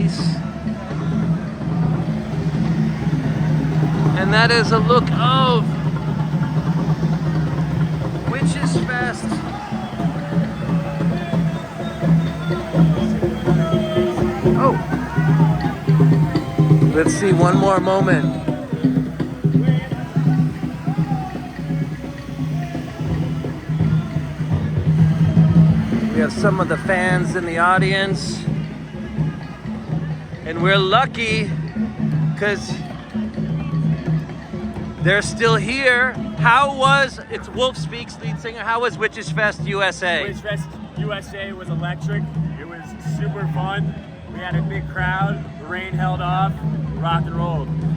face. And that is a look of WitchsFest. Oh, let's see one more moment. We have some of the fans in the audience, and we're lucky because they're still here. How was, it's Wolf Speaks, lead singer, how was WitchsFest USA? WitchsFest USA was electric. It was super fun. We had a big crowd. The rain held off. Rock and rolled.